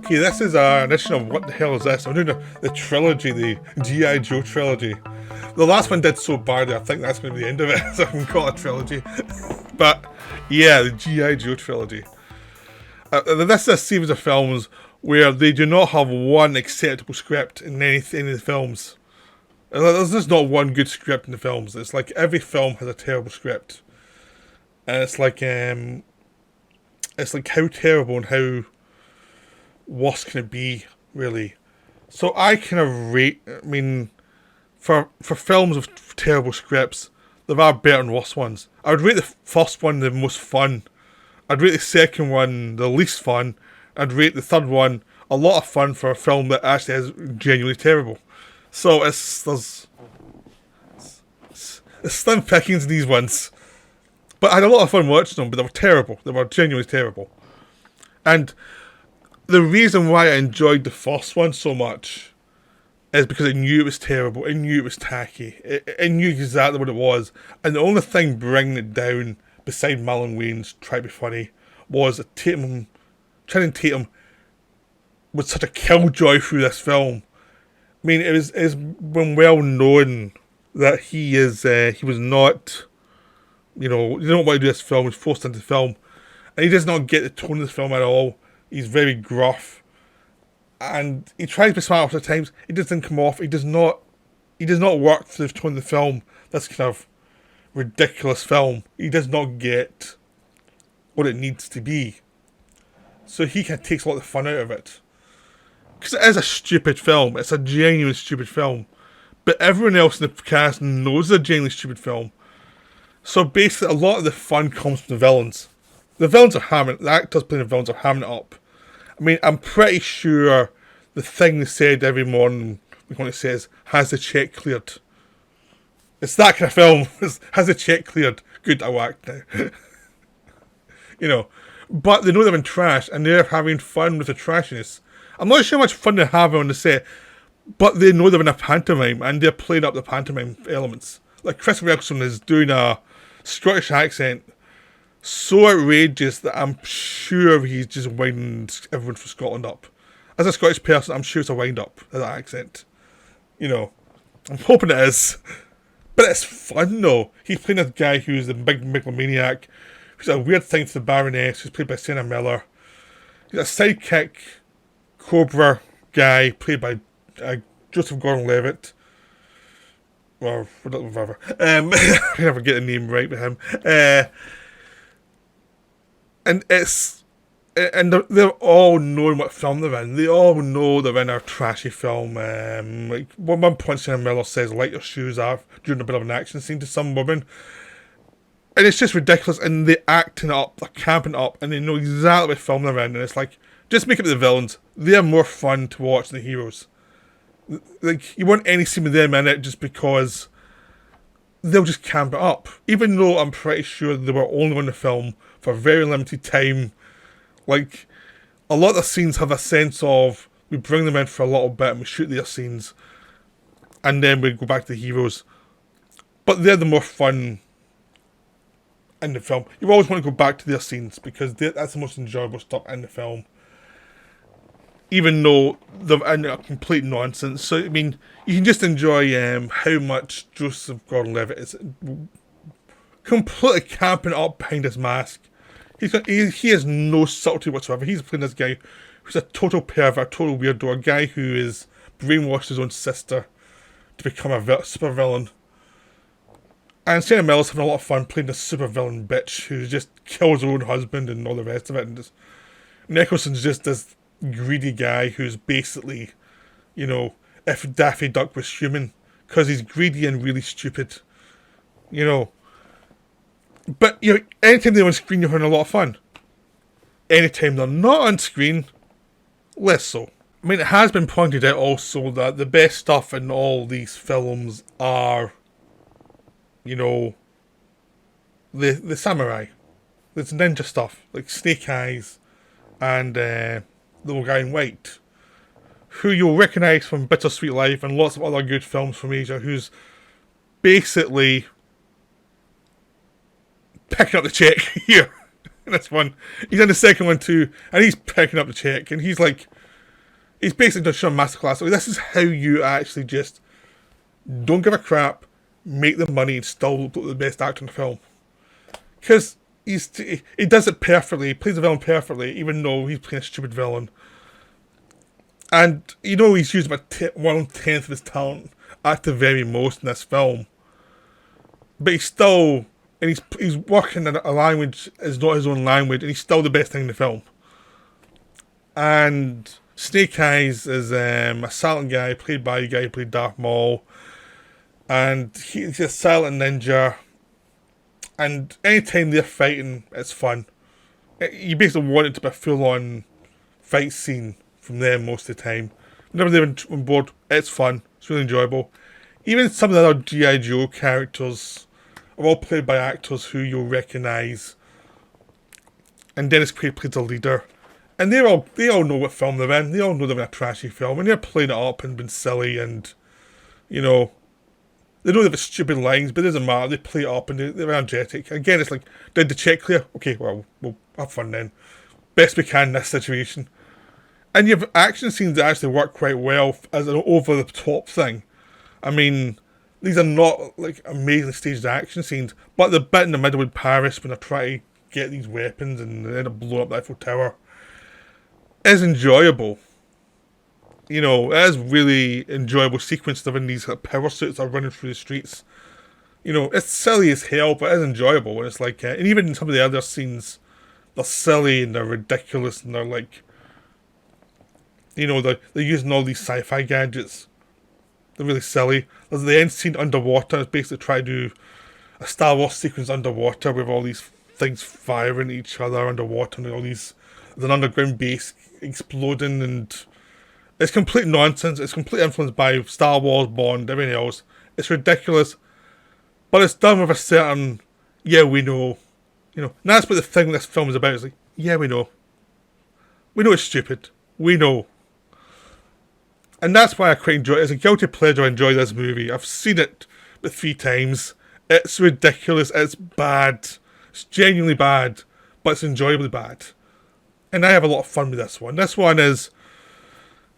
Okay, this is an edition of What the Hell Is This? I'm doing the trilogy, the G.I. Joe trilogy. The last one did so badly, I think that's going to be the end of it, so I can call it a trilogy. But, yeah, the G.I. Joe trilogy. This is a series of films where they do not have one acceptable script in any of the films. There's just not one good script in the films. It's like every film has a terrible script. And it's like how terrible and how worse can it be, really. So I kind of rate, for films with terrible scripts, there are better and worse ones. I would rate the first one the most fun. I'd rate the second one the least fun. I'd rate the third one a lot of fun for a film that actually is genuinely terrible. So there's slim pickings in these ones. But I had a lot of fun watching them, but they were terrible. They were genuinely terrible. And the reason why I enjoyed the first one so much is because I knew it was terrible. I knew it was tacky. I knew exactly what it was. And the only thing bringing it down, beside Marlon Wayne's try to be funny, was that Channing Tatum was such a killjoy through this film. I mean, it's been well known that he was not, he didn't want to do this film, he was forced into film. And he does not get the tone of the film at all. He's very gruff. And he tries to be smart at times. It doesn't come off. He does not work for the tone of the film. This kind of ridiculous film. He does not get what it needs to be. So he kind of takes a lot of the fun out of it. Because it is a stupid film. It's a genuine stupid film. But everyone else in the cast knows it's a genuinely stupid film. So basically, a lot of the fun comes from the villains. The actors playing the villains are hamming it up. I mean, I'm pretty sure the thing they said every morning when it says, has the check cleared? It's that kind of film. Has the check cleared? Good, I whacked now. But they know they're in trash, and they're having fun with the trashiness. I'm not sure how much fun they're having on the set, but they know they're in a pantomime, and they're playing up the pantomime elements. Like, Chris Wilson is doing a Scottish accent so outrageous that I'm sure he's just winding everyone from Scotland up. As a Scottish person, I'm sure it's a wind-up, that accent. I'm hoping it is. But it's fun, though. He's playing this guy who's the big megalomaniac, who's a weird thing to the Baroness, who's played by Sienna Miller. He's a sidekick Cobra guy, played by Joseph Gordon-Levitt. Or whatever. I never get the name right with him. And they're all knowing what film they're in. They all know they're in a trashy film. Like one point, Sienna Miller says, "Light your shoes off" during a bit of an action scene to some woman, and it's just ridiculous. And they're acting up, they're camping up, and they know exactly what film they're in. And it's like, just make it the villains. They're more fun to watch than the heroes. Like, you want any scene with them in it just because they'll just camp it up. Even though I'm pretty sure they were only on the film for a very limited time. Like, a lot of the scenes have a sense of, we bring them in for a little bit and we shoot their scenes, and then we go back to the heroes. But they're the more fun in the film. You always want to go back to their scenes because that's the most enjoyable stuff in the film. Even though they're in a complete nonsense. So, I mean, you can just enjoy how much Joseph Gordon-Levitt is completely camping up behind his mask. He has no subtlety whatsoever. He's playing this guy who's a total pervert, a total weirdo, a guy who is brainwashed his own sister to become a super villain. And Sienna Miller's having a lot of fun playing this super villain bitch who just kills her own husband and all the rest of it. And Nicholson's just this greedy guy who's basically, if Daffy Duck was human, because he's greedy and really stupid. But, anytime they're on screen, you're having a lot of fun. Anytime they're not on screen, less so. I mean, it has been pointed out also that the best stuff in all these films are, the samurai. There's ninja stuff, like Snake Eyes and the little guy in white, who you'll recognise from Bittersweet Life and lots of other good films from Asia, who's basically picking up the check here in this one. He's in the second one too, and he's picking up the check, and he's like, He's basically done a masterclass. Like, this is how you actually just don't give a crap, make the money, and still look the best actor in the film. Because he does it perfectly. He plays the villain perfectly, even though he's playing a stupid villain. And he's used about 1/10 of his talent at the very most in this film. But he's still, and he's working in a language is not his own language, and he's still the best thing in the film. And Snake Eyes is a silent guy played by a guy who played Darth Maul, and he's a silent ninja. And anytime they're fighting, it's fun. You basically want it to be a full-on fight scene from them most of the time. Whenever they're on board, it's fun. It's really enjoyable. Even some of the other G.I. Joe characters are all played by actors who you'll recognise. And Dennis Quaid plays the leader. And they all know what film they're in. They all know they're in a trashy film. And they're playing it up and being silly and, they know they have stupid lines, but it doesn't matter. They play it up and they're energetic. Again, it's like, did the check clear? Okay, well, we'll have fun then. Best we can in this situation. And you have action scenes that actually work quite well as an over-the-top thing. I mean, these are not like amazing staged action scenes, but the bit in the middle with Paris when they're trying to get these weapons and they end up blowing up the Eiffel Tower is enjoyable. It is really enjoyable sequence of in these power suits that are running through the streets. It's silly as hell, but it's enjoyable. And it's like, and even in some of the other scenes, they're silly and they're ridiculous and they're like, they're using all these sci-fi gadgets. They're really silly. There's the end scene underwater. It's basically trying to do a Star Wars sequence underwater with all these things firing at each other underwater and all these. There's an underground base exploding and it's complete nonsense. It's completely influenced by Star Wars, Bond, everything else. It's ridiculous. But it's done with a certain, yeah, we know. And that's what the thing this film is about. It's like, yeah, we know. We know it's stupid. We know. And that's why I quite enjoy it. It's a guilty pleasure. I enjoy this movie. I've seen it 3 times. It's ridiculous. It's bad. It's genuinely bad. But it's enjoyably bad. And I have a lot of fun with this one. This one is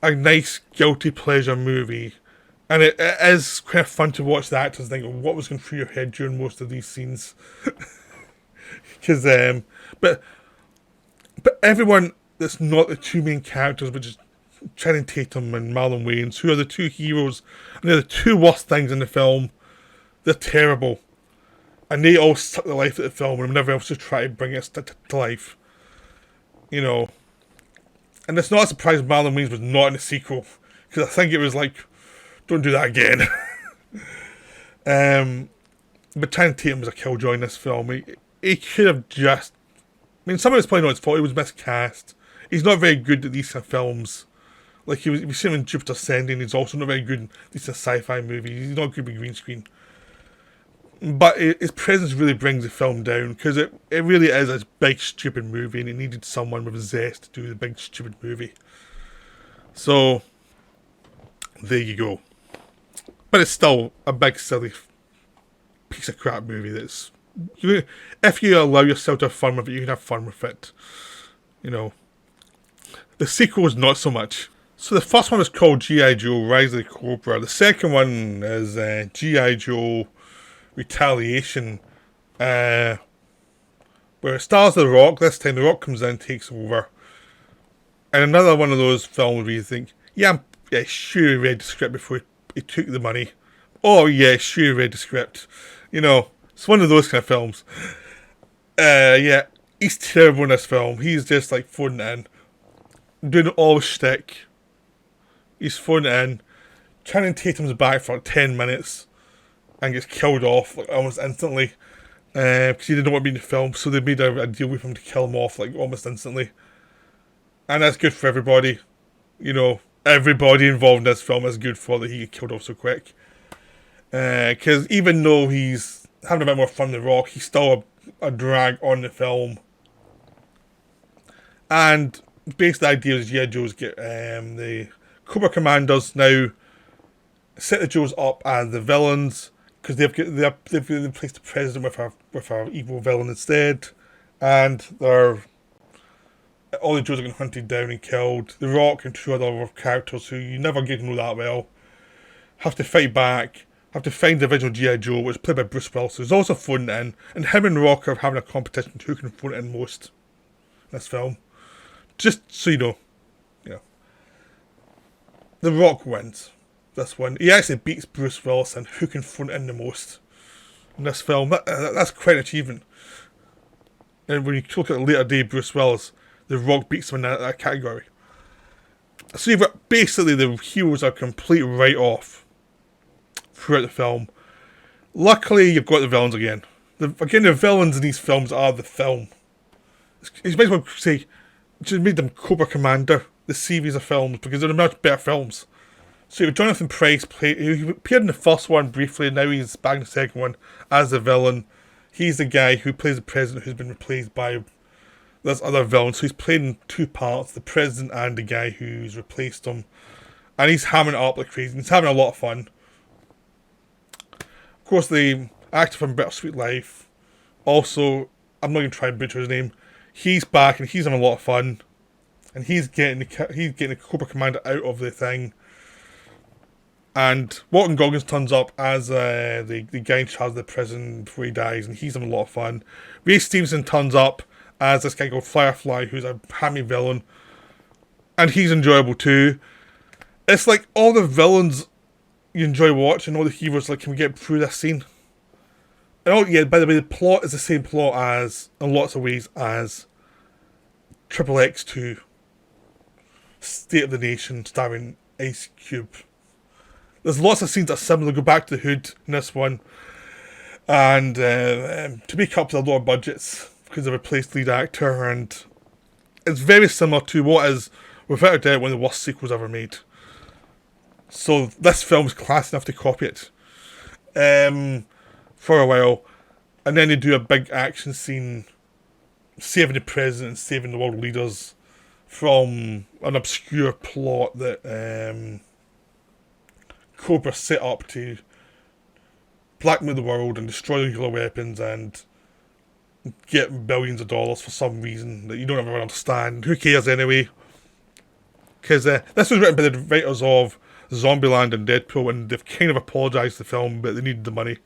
a nice guilty pleasure movie. And it is kind of fun to watch the actors think of what was going through your head during most of these scenes. Because, but everyone that's not the 2 main characters, which is Channing Tatum and Marlon Wayans, who are the 2 heroes, and they're the 2 worst things in the film. They're terrible. And they all suck the life of the film and whenever else to try to bring it to life. And it's not a surprise Marlon Wayans was not in the sequel, because I think it was like, don't do that again. But Channing Tatum was a killjoy in this film. He could have just... some of it's probably not his fault. He was miscast. He's not very good at these kind of films. Like, we see him in Jupiter Ascending. He's also not very good in these sci-fi movies. He's not good with green screen. But his presence really brings the film down, because it really is a big, stupid movie, and it needed someone with a zest to do the big, stupid movie. So, there you go. But it's still a big, silly piece of crap movie that's... if you allow yourself to have fun with it, you can have fun with it. The sequel is not so much. So the first one is called G.I. Joe Rise of the Cobra. The second one is G.I. Joe Retaliation, where it stars The Rock. This time The Rock comes in and takes over. And another one of those films where you think, yeah, sure he read the script before he took the money. Oh yeah, sure he read the script. It's one of those kind of films. Yeah, he's terrible in this film. He's just like phoning it in, doing all shtick. He's phoning it in. Channing Tatum's back for like 10 minutes and gets killed off like almost instantly because he didn't want to be in the film, so they made a deal with him to kill him off like almost instantly. And that's good for everybody. Everybody involved in this film is good for that he get killed off so quick. Because even though he's having a bit more fun than The Rock, he's still a drag on the film. And basically the idea is Joes get the Cobra Commanders now set the Joes up as the villains, because they've replaced the president with a evil villain instead, and they're all the Joes are getting hunted down and killed. The Rock and two other characters who you never get to know that well have to fight back, have to find the original G.I. Joe, which is played by Bruce Willis, who's also phoned it in, and him and Rock are having a competition who can phone it in most in this film. Just so you know. The Rock wins this one. He actually beats Bruce Willis in who can phone it in the most in this film. That's quite an achievement. And when you look at the later day Bruce Willis, The Rock beats him in that category. So you've got basically the heroes are complete write-off throughout the film. Luckily, you've got the villains again. The villains in these films are the film. You might as well say, just made them Cobra Commander, the series of films, because they're much better films. So Jonathan Pryce he appeared in the first one briefly, and now he's back in the second one as the villain. He's the guy who plays the president who's been replaced by this other villain. So he's played in two parts, the president and the guy who's replaced him. And he's hamming it up like crazy. He's having a lot of fun. Of course, the actor from Bittersweet Life, also, I'm not going to try and butcher his name, he's back and he's having a lot of fun. And he's getting the Cobra Commander out of the thing. And Walton Goggins turns up as the guy in charge of the prison before he dies, and he's having a lot of fun. Ray Stevenson turns up as this guy called Firefly, who's a hammy villain, and he's enjoyable too. It's like all the villains you enjoy watching, all the heroes, like, can we get through this scene? And by the way, the plot is the same plot as, in lots of ways, as Triple X 2. State of the Nation, starring Ice Cube. There's lots of scenes that are similar. Go back to the Hood in this one, and to make up for the lower budgets because they replaced the lead actor, and it's very similar to what is, without a doubt, one of the worst sequels ever made. So this film's class enough to copy it for a while, and then they do a big action scene saving the president and saving the world leaders from an obscure plot that Cobra set up to blackmail the world and destroy nuclear weapons and get billions of dollars for some reason that you don't ever understand. Who cares anyway? Because this was written by the writers of Zombieland and Deadpool, and they've kind of apologised to the film, but they needed the money.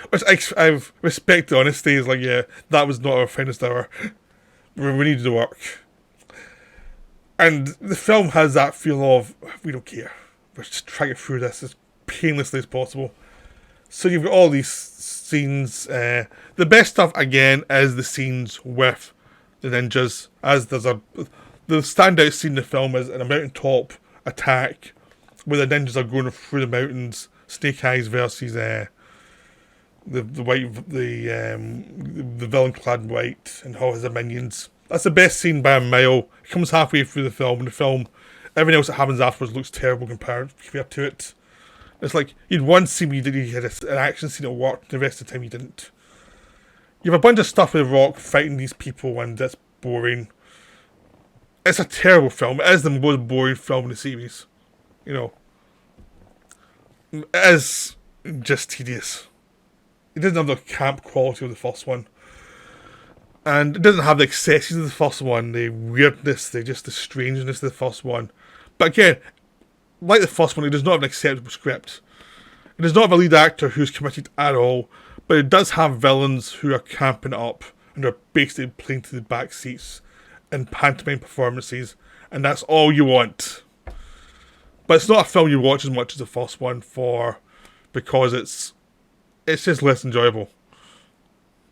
Which I respect the honesty. It's like, yeah, that was not our finest hour. We needed the work. And the film has that feel of, we don't care. We're just trying to get through this as painlessly as possible. So you've got all these scenes. The best stuff, again, is the scenes with the ninjas. As there's the standout scene in the film is a mountaintop attack where the ninjas are going through the mountains. Snake Eyes versus the villain clad in white and all his minions. That's the best scene by a mile. It comes halfway through the film, and everything else that happens afterwards looks terrible compared to it. It's like, you'd one scene where you had an action scene that worked, the rest of the time you didn't. You have a bunch of stuff with Rock fighting these people, and that's boring. It's a terrible film. It is the most boring film in the series. You know. It is just tedious. It doesn't have the camp quality of the first one. And it doesn't have the excesses of the first one, the weirdness, the strangeness of the first one. But again, like the first one, it does not have an acceptable script. It does not have a lead actor who's committed at all, but it does have villains who are camping it up and are basically playing to the back seats in pantomime performances, and that's all you want. But it's not a film you watch as much as the first one because it's just less enjoyable.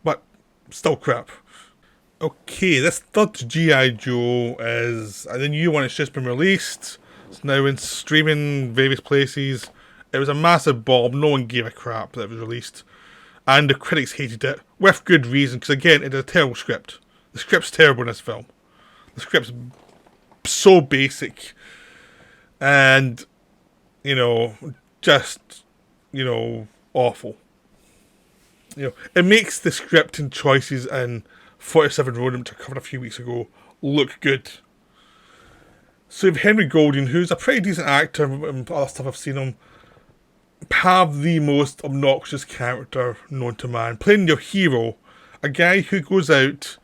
But still crap. Okay, this third G.I. Joe is the new one. It's just been released. It's now in streaming various places. It was a massive bomb. No one gave a crap that it was released. And the critics hated it. With good reason, because again, it is a terrible script. The script's terrible in this film. The script's so basic. And, just, awful. It makes the scripting choices in 47 Ronin, which I covered a few weeks ago, look good. So you have Henry Golding, who's a pretty decent actor, and other stuff I've seen him, have the most obnoxious character known to man. Playing your hero, a guy who goes out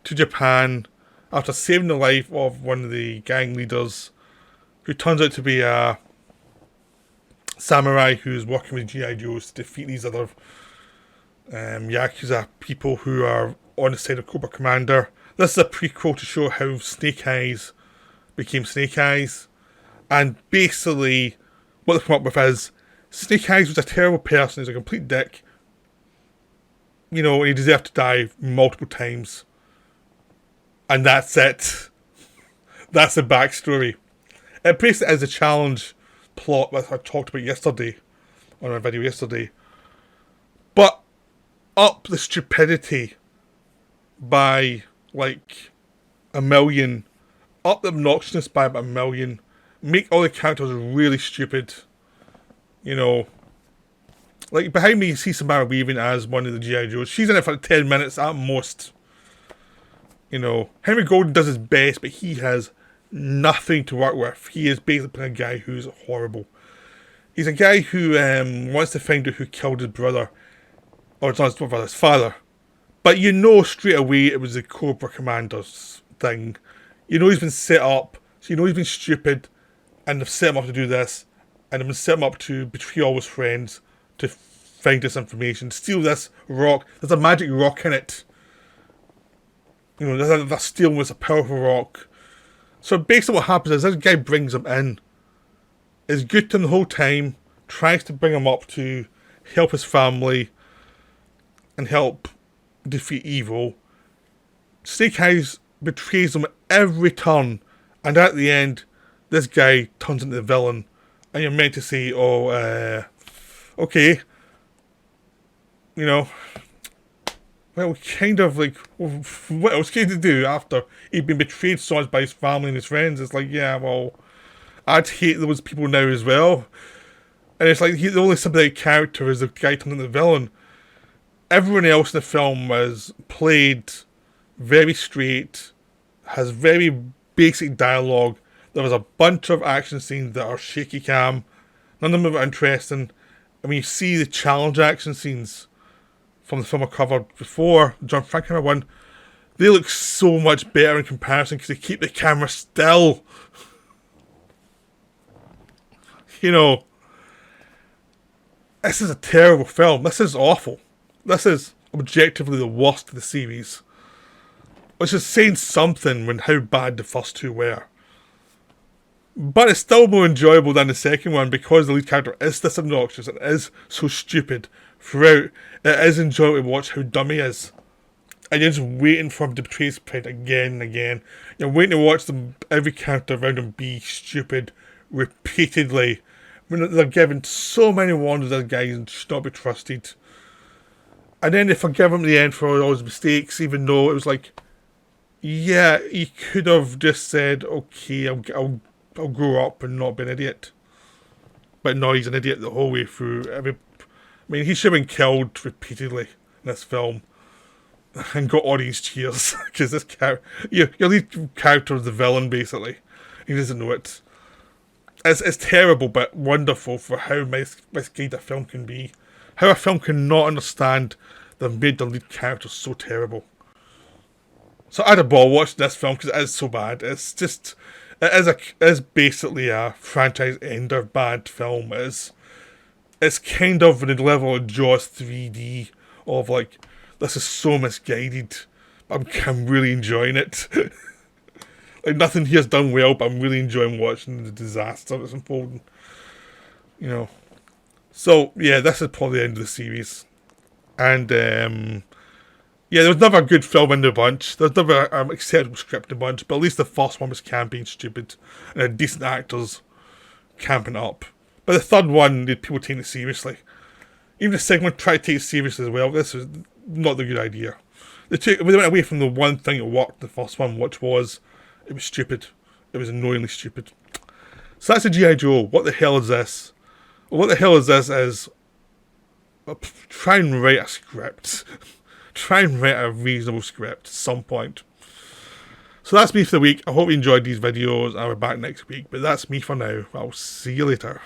to Japan after saving the life of one of the gang leaders, who turns out to be a samurai who's working with G.I. Joes to defeat these other Yakuza people who are on the side of Cobra Commander. This is a prequel to show how Snake Eyes became Snake Eyes. And basically, what they come up with is, Snake Eyes was a terrible person, he's a complete dick. You know, he deserved to die multiple times. And that's it. That's the backstory. It basically is a challenge plot that I talked about yesterday, on my video yesterday. But up the stupidity by like a million. Up the obnoxiousness by about a million. Make all the characters really stupid. You know. Like behind me you see Samara Weaving as one of the G.I. Joes. She's in it for 10 minutes at most. You know. Henry Golden does his best, but he has nothing to work with. He is basically a guy who's horrible. He's a guy who wants to find out who killed his brother. Or it's not his brother, his father. But you know straight away it was the Cobra Commander's thing. You know he's been set up. So you know he's been stupid. And they've set him up to do this. And they've been set him up to betray all his friends. To find this information. Steal this rock. There's a magic rock in it. You know, they're stealing this, a powerful rock. So basically what happens is this guy brings him in. Is good to him the whole time. Tries to bring him up to help his family. And help defeat evil. Snake Eyes betrays him at every turn. And at the end, this guy turns into the villain. And you're meant to say, oh, okay. You know. Well, kind of like, what else can you do after he'd been betrayed so much by his family and his friends? It's like, yeah, well, I'd hate those people now as well. And it's like, the only sympathetic character is the guy turning into the villain. Everyone else in the film is played very straight, has very basic dialogue. There was a bunch of action scenes that are shaky cam. None of them are interesting. I mean, you see the challenge action scenes from the film I covered before, John Frankenheimer one, they look so much better in comparison because they keep the camera still. You know, this is a terrible film. This is awful. This is objectively the worst of the series. Which is saying something when how bad the first two were. But it's still more enjoyable than the second one because the lead character is this obnoxious and is so stupid throughout. It is enjoyable to watch how dumb he is. And you're just waiting for him to betray his friend again and again. You're waiting to watch every character around him be stupid repeatedly. I mean, they're given so many warnings that guy should not be trusted. And then they forgive him at the end for all his mistakes, even though it was like, yeah, he could have just said, okay, I'll grow up and not be an idiot. But no, he's an idiot the whole way through. I mean, he should have been killed repeatedly in this film. And got audience cheers. Because this character, your lead character is the villain, basically. He doesn't know it. It's terrible, but wonderful for how misguided a film can be. How a film cannot understand they've made the lead character so terrible. So I had a ball watching this film because it is so bad. It's just, it is basically a franchise ender bad film. It's kind of in the level of Jaws 3D of like, this is so misguided. I'm really enjoying it. Like nothing here's done well, but I'm really enjoying watching the disaster that's unfolding. You know. So yeah, this is probably the end of the series. And yeah, there was never a good film in the bunch. There's never an acceptable script in the bunch, but at least the first one was camping stupid and had decent actors camping up. But the third one, people taking it seriously. Even the second one tried to take it seriously as well. This was not the good idea. They went away from the one thing that worked in the first one, which was it was stupid. It was annoyingly stupid. So that's a G.I. Joe. What the hell is this? Well, what the hell is this is try and write a script. Try and write a reasonable script at some point. So that's me for the week. I hope you enjoyed these videos. I'll be back next week. But that's me for now. I'll see you later.